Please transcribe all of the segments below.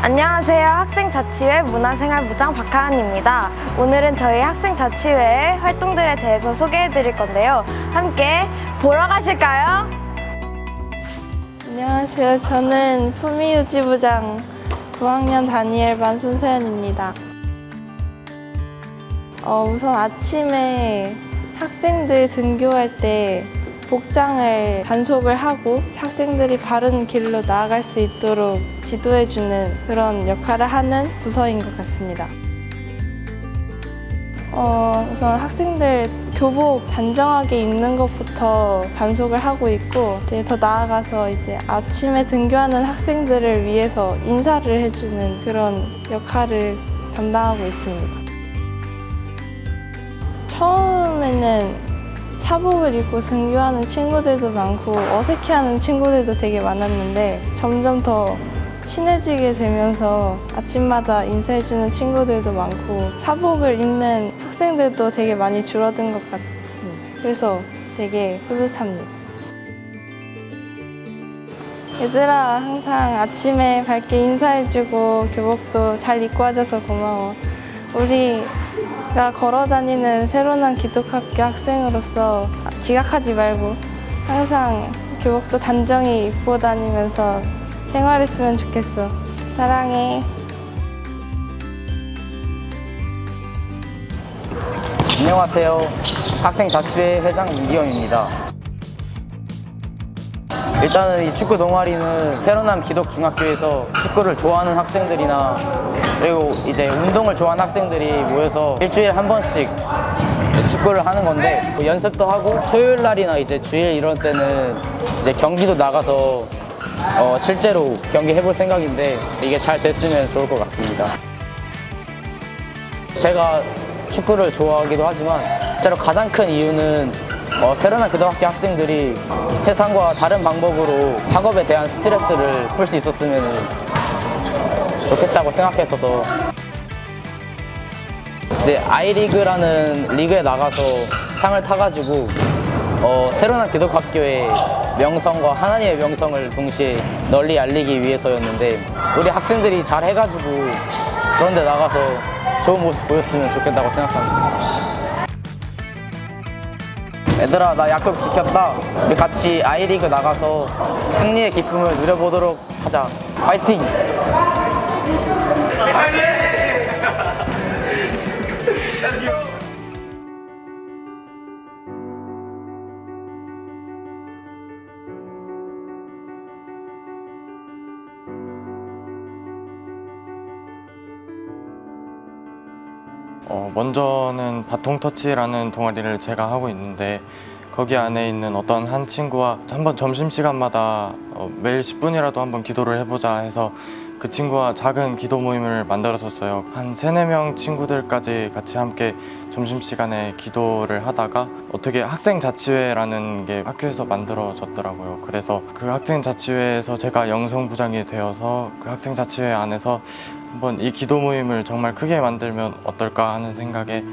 안녕하세요. 학생자치회 문화생활부장 박하은입니다. 오늘은 저희 학생자치회의 활동들에 대해서 소개해 드릴 건데요. 함께 보러 가실까요? 안녕하세요. 저는 품위유지부장 9학년 다니엘반 손서연입니다. 우선 아침에 학생들 등교할 때 복장을 단속을 하고 학생들이 바른 길로 나아갈 수 있도록 지도해주는 그런 역할을 하는 부서인 것 같습니다. 우선 학생들 교복 단정하게 입는 것부터 단속을 하고 있고, 이제 더 나아가서 이제 아침에 등교하는 학생들을 위해서 인사를 해주는 그런 역할을 담당하고 있습니다. 처음에는 사복을 입고 등교하는 친구들도 많고 어색해하는 친구들도 되게 많았는데 점점 더 친해지게 되면서 아침마다 인사해주는 친구들도 많고 사복을 입는 학생들도 되게 많이 줄어든 것 같습니다. 그래서 되게 뿌듯합니다. 얘들아, 항상 아침에 밝게 인사해주고 교복도 잘 입고 와줘서 고마워. 우리가 걸어다니는 새로운 기독학교 학생으로서 지각하지 말고 항상 교복도 단정히 입고 다니면서 생활했으면 좋겠어. 사랑해. 안녕하세요. 학생자치회 회장 윤기영입니다. 일단은 이 축구 동아리는 새로남 기독중학교에서 축구를 좋아하는 학생들이나 그리고 이제 운동을 좋아하는 학생들이 모여서 일주일에 한 번씩 축구를 하는 건데, 연습도 하고 토요일 날이나 이제 주일 이런 때는 이제 경기도 나가서 실제로 경기 해볼 생각인데 이게 잘 됐으면 좋을 것 같습니다. 제가 축구를 좋아하기도 하지만 실제로 가장 큰 이유는 새로운 고등학교 학생들이 세상과 다른 방법으로 학업에 대한 스트레스를 풀 수 있었으면 좋겠다고 생각했어서 이제 아이리그라는 리그에 나가서 상을 타가지고 새로운 기독학교의 명성과 하나님의 명성을 동시에 널리 알리기 위해서였는데, 우리 학생들이 잘 해가지고 그런 데 나가서 좋은 모습 보였으면 좋겠다고 생각합니다. 얘들아, 나 약속 지켰다. 우리 같이 아이리그 나가서 승리의 기쁨을 누려보도록 하자. 파이팅! 먼저는 바통터치라는 동아리를 제가 하고 있는데, 거기 안에 있는 어떤 한 친구와 한번 점심시간마다 매일 10분이라도 한번 기도를 해보자 해서 그 친구와 작은 기도 모임을 만들었었어요. 한 3, 4명 친구들까지 같이 함께 점심시간에 기도를 하다가 어떻게 학생자치회라는 게 학교에서 만들어졌더라고요. 그래서 그 학생자치회에서 제가 영성부장이 되어서 그 학생자치회 안에서 한번 이 기도 모임을 정말 크게 만들면 어떨까 하는 생각에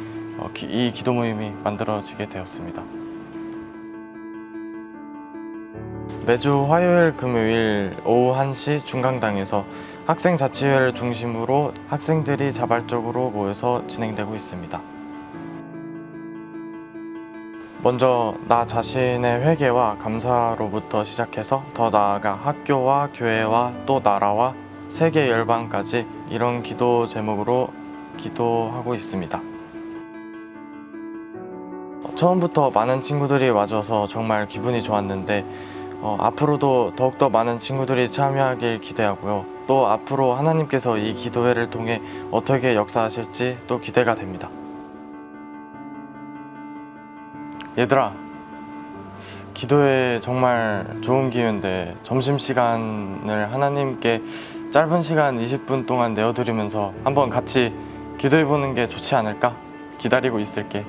이 기도 모임이 만들어지게 되었습니다. 매주 화요일, 금요일 오후 1시 중강당에서 학생자치회를 중심으로 학생들이 자발적으로 모여서 진행되고 있습니다. 먼저 나 자신의 회개와 감사로부터 시작해서 더 나아가 학교와 교회와 또 나라와 세계 열방까지 이런 기도 제목으로 기도하고 있습니다. 처음부터 많은 친구들이 와줘서 정말 기분이 좋았는데 앞으로도 더욱더 많은 친구들이 참여하길 기대하고요. 또 앞으로 하나님께서 이 기도회를 통해 어떻게 역사하실지 또 기대가 됩니다. 얘들아, 기도회 정말 좋은 기회인데 점심시간을 하나님께 짧은 시간 20분 동안 내어드리면서 한번 같이 기도해보는 게 좋지 않을까? 기다리고 있을게.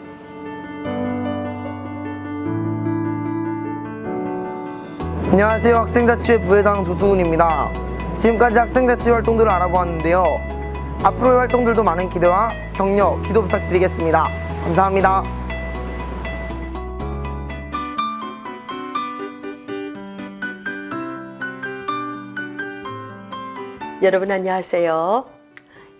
안녕하세요. 학생자치회 부회장 조승훈입니다. 지금까지 학생자치회 활동들을 알아보았는데요. 앞으로의 활동들도 많은 기대와 격려, 기도 부탁드리겠습니다. 감사합니다. 여러분 안녕하세요.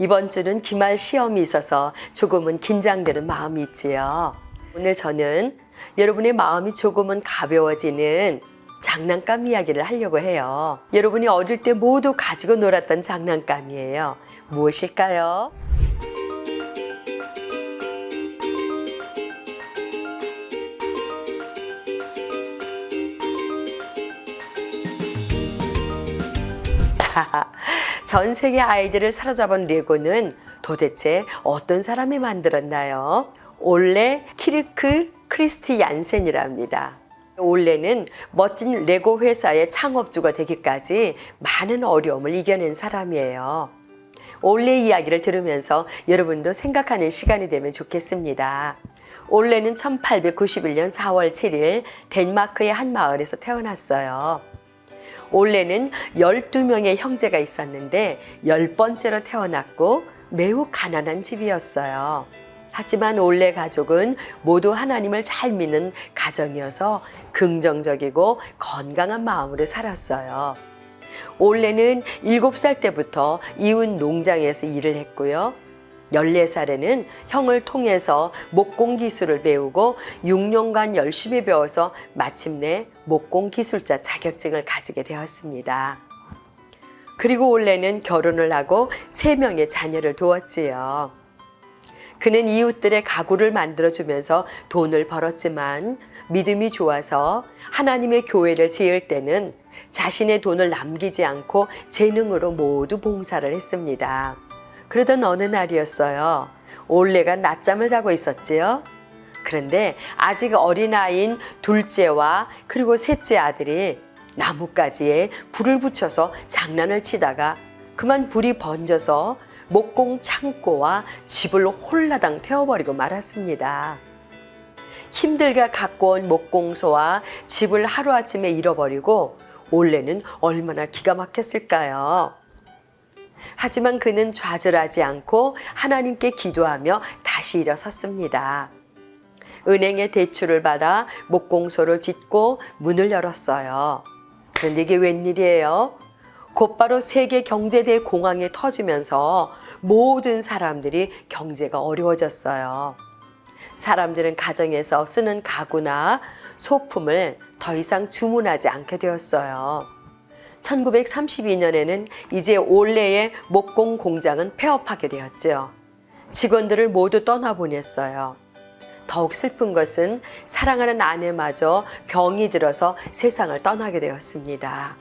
이번 주는 기말 시험이 있어서 조금은 긴장되는 마음이 있지요. 오늘 저는 여러분의 마음이 조금은 가벼워지는 장난감 이야기를 하려고 해요. 여러분이 어릴 때 모두 가지고 놀았던 장난감이에요. 무엇일까요? 전 세계 아이들을 사로잡은 레고는 도대체 어떤 사람이 만들었나요? 올레 키르크 크리스티 얀센이랍니다. 올레는 멋진 레고 회사의 창업주가 되기까지 많은 어려움을 이겨낸 사람이에요. 올레 이야기를 들으면서 여러분도 생각하는 시간이 되면 좋겠습니다. 올레는 1891년 4월 7일 덴마크의 한 마을에서 태어났어요. 올레는 12명의 형제가 있었는데 10번째로 태어났고 매우 가난한 집이었어요. 하지만 올레 가족은 모두 하나님을 잘 믿는 가정이어서 긍정적이고 건강한 마음으로 살았어요. 올레는 7살 때부터 이웃 농장에서 일을 했고요. 14살에는 형을 통해서 목공 기술을 배우고 6년간 열심히 배워서 마침내 목공 기술자 자격증을 가지게 되었습니다. 그리고 올레는 결혼을 하고 3명의 자녀를 두었지요. 그는 이웃들의 가구를 만들어주면서 돈을 벌었지만 믿음이 좋아서 하나님의 교회를 지을 때는 자신의 돈을 남기지 않고 재능으로 모두 봉사를 했습니다. 그러던 어느 날이었어요. 올레가 낮잠을 자고 있었지요. 그런데 아직 어린아이인 둘째와 그리고 셋째 아들이 나뭇가지에 불을 붙여서 장난을 치다가 그만 불이 번져서 목공 창고와 집을 홀라당 태워버리고 말았습니다. 힘들게 갖고 온 목공소와 집을 하루아침에 잃어버리고 올레는 얼마나 기가 막혔을까요? 하지만 그는 좌절하지 않고 하나님께 기도하며 다시 일어섰습니다. 은행에 대출을 받아 목공소를 짓고 문을 열었어요. 그런데 이게 웬일이에요? 곧바로 세계 경제대공황이 터지면서 모든 사람들이 경제가 어려워졌어요. 사람들은 가정에서 쓰는 가구나 소품을 더 이상 주문하지 않게 되었어요. 1932년에는 이제 올레의 목공 공장은 폐업하게 되었죠. 직원들을 모두 떠나보냈어요. 더욱 슬픈 것은 사랑하는 아내마저 병이 들어서 세상을 떠나게 되었습니다.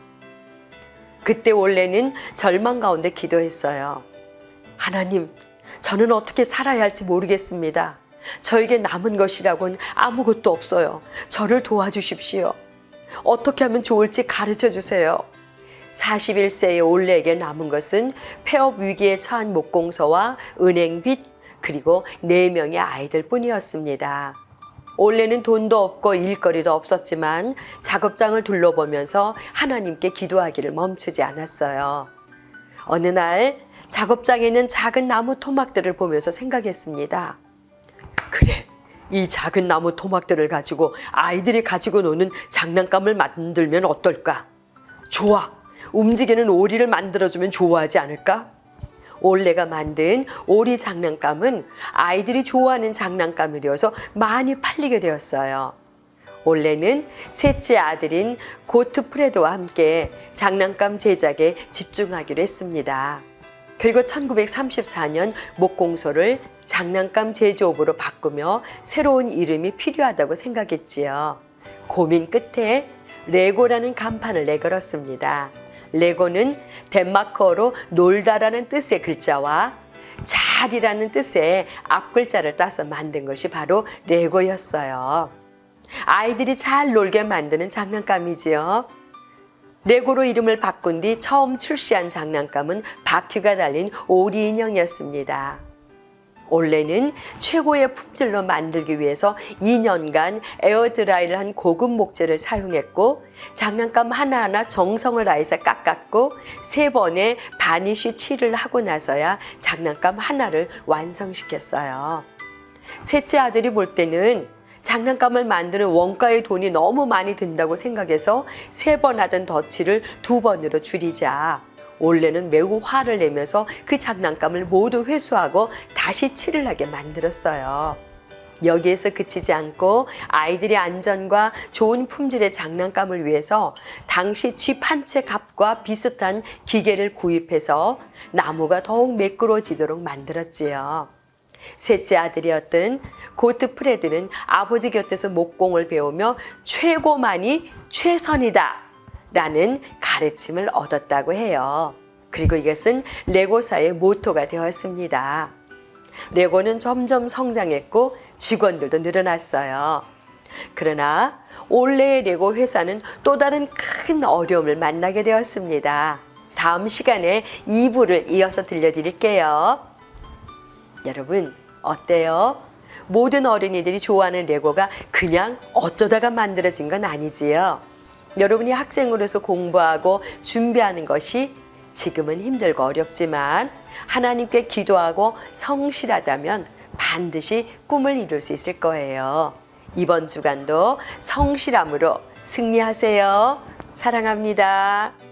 그때 올레는 절망 가운데 기도했어요. 하나님, 저는 어떻게 살아야 할지 모르겠습니다. 저에게 남은 것이라고는 아무것도 없어요. 저를 도와주십시오. 어떻게 하면 좋을지 가르쳐 주세요. 41세의 올레에게 남은 것은 폐업 위기에 처한 목공소와 은행빚 그리고 4명의 아이들 뿐이었습니다. 올레는 돈도 없고 일거리도 없었지만 작업장을 둘러보면서 하나님께 기도하기를 멈추지 않았어요. 어느 날 작업장에 있는 작은 나무 토막들을 보면서 생각했습니다. 그래, 이 작은 나무 토막들을 가지고 아이들이 가지고 노는 장난감을 만들면 어떨까? 좋아! 움직이는 오리를 만들어주면 좋아하지 않을까? 올레가 만든 오리 장난감은 아이들이 좋아하는 장난감이 되어서 많이 팔리게 되었어요. 올레는 셋째 아들인 고트프레드와 함께 장난감 제작에 집중하기로 했습니다. 그리고 1934년 목공소를 장난감 제조업으로 바꾸며 새로운 이름이 필요하다고 생각했지요. 고민 끝에 레고라는 간판을 내걸었습니다. 레고는 덴마크어로 놀다라는 뜻의 글자와 잘이라는 뜻의 앞글자를 따서 만든 것이 바로 레고였어요. 아이들이 잘 놀게 만드는 장난감이지요. 레고로 이름을 바꾼 뒤 처음 출시한 장난감은 바퀴가 달린 오리 인형이었습니다. 올레는 최고의 품질로 만들기 위해서 2년간 에어드라이를 한 고급 목재를 사용했고 장난감 하나하나 정성을 다해서 깎았고 3번의 바니쉬 칠을 하고 나서야 장난감 하나를 완성시켰어요. 셋째 아들이 볼 때는 장난감을 만드는 원가의 돈이 너무 많이 든다고 생각해서 3번 하던 덧칠을 2번으로 줄이자 올해는 매우 화를 내면서 그 장난감을 모두 회수하고 다시 칠을 하게 만들었어요. 여기에서 그치지 않고 아이들의 안전과 좋은 품질의 장난감을 위해서 당시 집 한 채 값과 비슷한 기계를 구입해서 나무가 더욱 매끄러워지도록 만들었지요. 셋째 아들이었던 고트 프레드는 아버지 곁에서 목공을 배우며 최고만이 최선이다 라는 가르침을 얻었다고 해요. 그리고 이것은 레고사의 모토가 되었습니다. 레고는 점점 성장했고 직원들도 늘어났어요. 그러나 올해의 레고 회사는 또 다른 큰 어려움을 만나게 되었습니다. 다음 시간에 2부를 이어서 들려드릴게요. 여러분 어때요? 모든 어린이들이 좋아하는 레고가 그냥 어쩌다가 만들어진 건 아니지요. 여러분이 학생으로서 공부하고 준비하는 것이 지금은 힘들고 어렵지만 하나님께 기도하고 성실하다면 반드시 꿈을 이룰 수 있을 거예요. 이번 주간도 성실함으로 승리하세요. 사랑합니다.